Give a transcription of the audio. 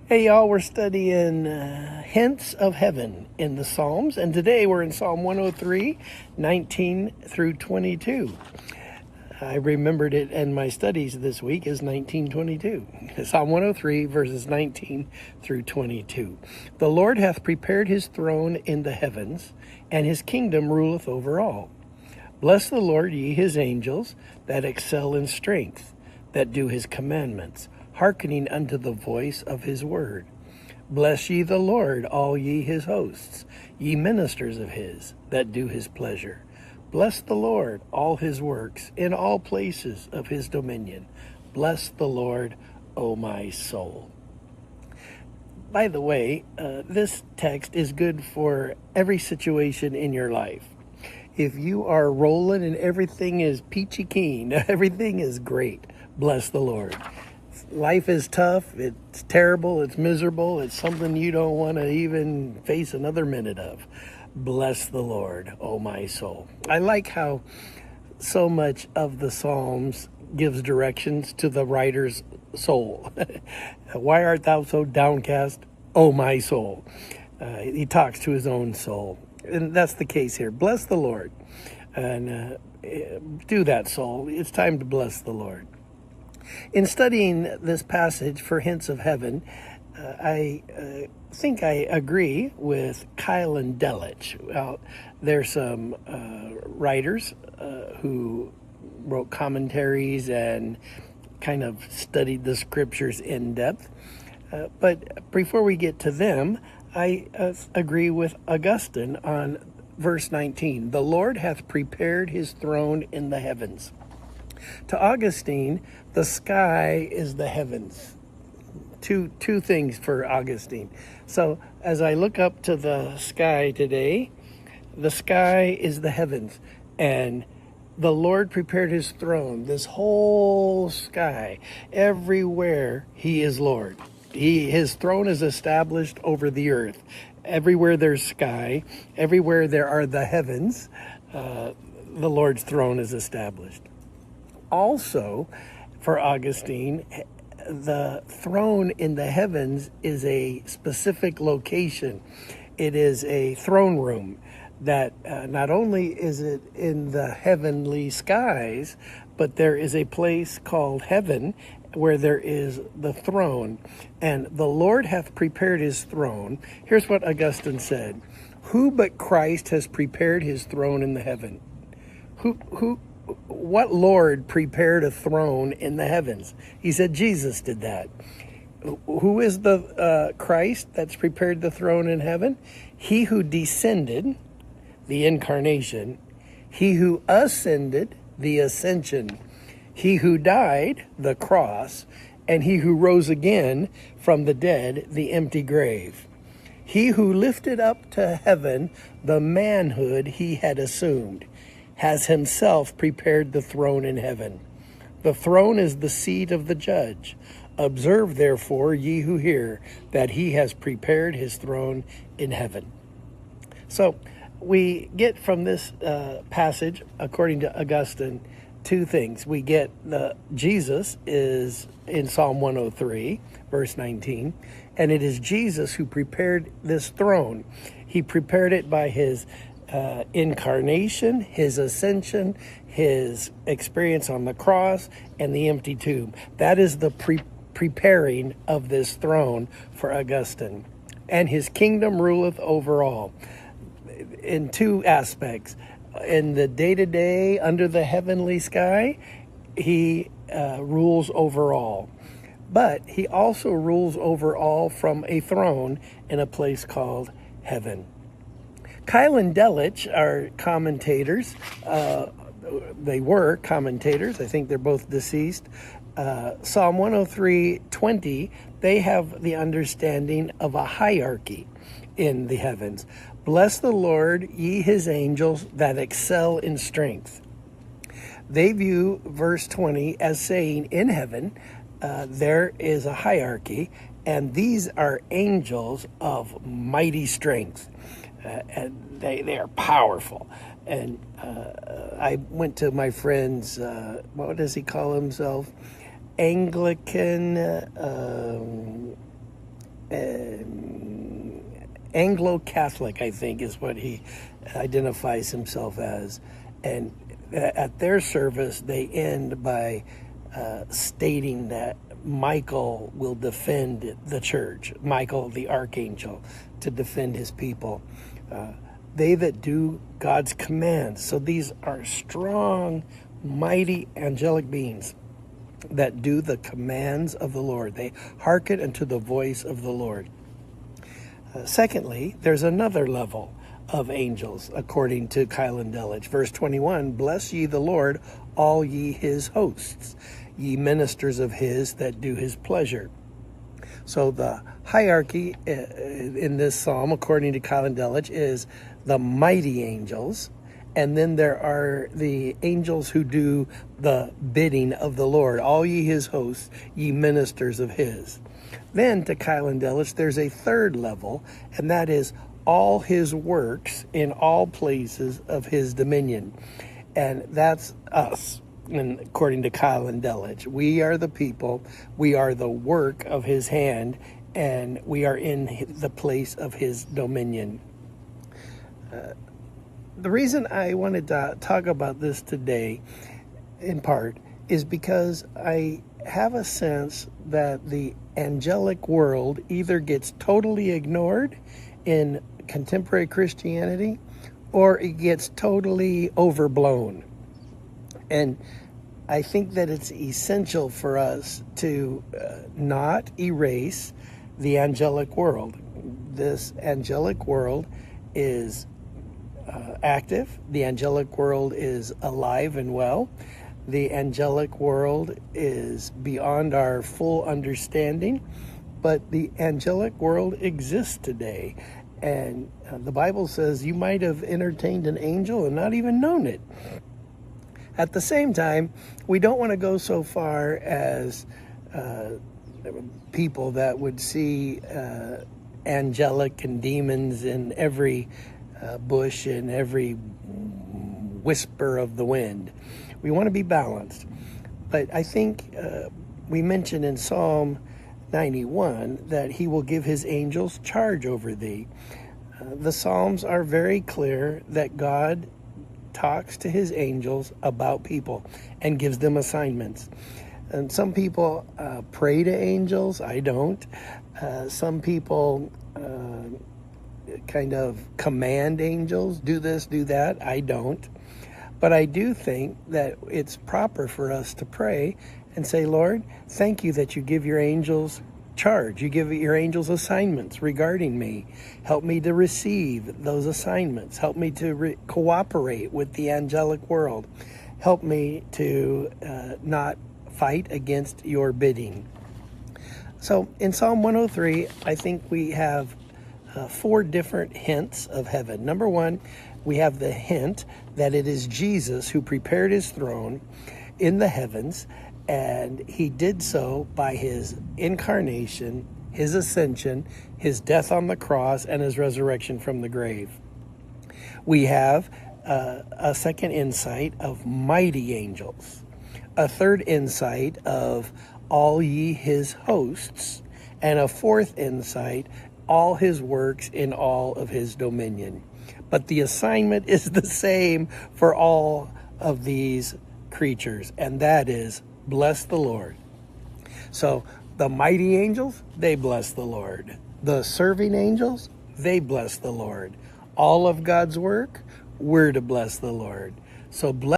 Hey y'all, we're studying hints of heaven in the Psalms, and today we're in Psalm 103, 19 through 22. I remembered it in my studies this week as 1922. Psalm 103, verses 19 through 22. The Lord hath prepared his throne in the heavens, and his kingdom ruleth over all. Bless the Lord, ye his angels, that excel in strength, that do his commandments, hearkening unto the voice of his word. Bless ye the Lord, all ye his hosts, ye ministers of his, that do his pleasure. Bless the Lord, all his works, in all places of his dominion. Bless the Lord, O my soul. By the way, this text is good for every situation in your life. If you are rolling and everything is peachy keen, everything is great, bless the Lord. Life is tough, it's terrible, it's miserable, it's something you don't want to even face another minute of. Bless the Lord, O my soul. I like how so much of the Psalms gives directions to the writer's soul. Why art thou so downcast, O my soul? He talks to his own soul. And that's the case here. Bless the Lord. And do that, soul. It's time to bless the Lord. In studying this passage for hints of heaven, I think I agree with Kyle and Delich. Well, there's some writers who wrote commentaries and kind of studied the scriptures in depth. But before we get to them, I agree with Augustine on verse 19. The Lord hath prepared his throne in the heavens. To Augustine, the sky is the heavens. Two things for Augustine. So as I look up to the sky today, the sky is the heavens. And the Lord prepared his throne, this whole sky, everywhere he is Lord. His throne is established over the earth. Everywhere there's sky, everywhere there are the heavens, the Lord's throne is established. Also, for Augustine, the throne in the heavens is a specific location. It is a throne room that not only is it in the heavenly skies, but there is a place called heaven where there is the throne. And the Lord hath prepared his throne. Here's what Augustine said. Who but Christ has prepared his throne in the heaven? What Lord prepared a throne in the heavens? He said Jesus did that. Who is the Christ that's prepared the throne in heaven? He who descended, the incarnation. He who ascended, the ascension. He who died, the cross. And he who rose again from the dead, the empty grave. He who lifted up to heaven the manhood he had assumed, has himself prepared the throne in heaven. The throne is the seat of the judge. Observe, therefore, ye who hear, that he has prepared his throne in heaven. So we get from this passage, according to Augustine, two things. We get Jesus is in Psalm 103, verse 19, and it is Jesus who prepared this throne. He prepared it by his incarnation, his ascension, his experience on the cross, and the empty tomb. That is the preparing of this throne for Augustine. And his kingdom ruleth over all. In two aspects. In the day-to-day, under the heavenly sky, he rules over all. But he also rules over all from a throne in a place called heaven. Kyle and Delich are commentators. They were commentators. I think they're both deceased. Psalm 103:20, they have the understanding of a hierarchy in the heavens. Bless the Lord, ye his angels that excel in strength. They view verse 20 as saying in heaven, there is a hierarchy, and these are angels of mighty strength. And they are powerful. And I went to my friend's, what does he call himself? Anglican Anglo-Catholic, I think, is what he identifies himself as. And at their service, they end by stating that Michael will defend the church, Michael the archangel, to defend his people. They that do God's commands. So these are strong, mighty angelic beings that do the commands of the Lord. They hearken unto the voice of the Lord. Secondly, there's another level of angels, according to Kyle and Delitzsch. Verse 21, bless ye the Lord, all ye his hosts, ye ministers of his that do his pleasure. So the hierarchy in this psalm, according to Kyle and Delitzsch, is the mighty angels, and then there are the angels who do the bidding of the Lord, all ye his hosts, ye ministers of his. Then, to Kyle and Delitzsch, there's a third level, and that is all his works in all places of his dominion. And that's us, and according to Kyle and Delitzsch. We are the people, we are the work of his hand, and we are in the place of his dominion. The reason I wanted to talk about this today, in part, is because I have a sense that the angelic world either gets totally ignored in contemporary Christianity or it gets totally overblown. And I think that it's essential for us to not erase the angelic world. This angelic world is active. The angelic world is alive and well. The angelic world is beyond our full understanding, but the angelic world exists today. And the Bible says you might have entertained an angel and not even known it. At the same time, we don't want to go so far as people that would see angelic and demons in every bush and every whisper of the wind. We want to be balanced. But I think we mentioned in Psalm 91 that he will give his angels charge over thee. The Psalms are very clear that God talks to his angels about people and gives them assignments. And some people pray to angels. I don't. Some people kind of command angels, do this, do that. I don't. But I do think that it's proper for us to pray and say, Lord, thank you that you give your angels charge. You give your angels assignments regarding me. Help me to receive those assignments. Help me to cooperate with the angelic world. Help me to not fight against your bidding. So in Psalm 103, I think we have 4 different hints of heaven. Number 1, we have the hint that it is Jesus who prepared his throne in the heavens, and he did so by his incarnation, his ascension, his death on the cross, and his resurrection from the grave. We have a second insight of mighty angels, a third insight of all ye his hosts, and a fourth insight, all his works in all of his dominion. But the assignment is the same for all of these creatures, and that is, bless the Lord. So the mighty angels, they bless the Lord. The serving angels, they bless the Lord. All of God's work, we're to bless the Lord. So bless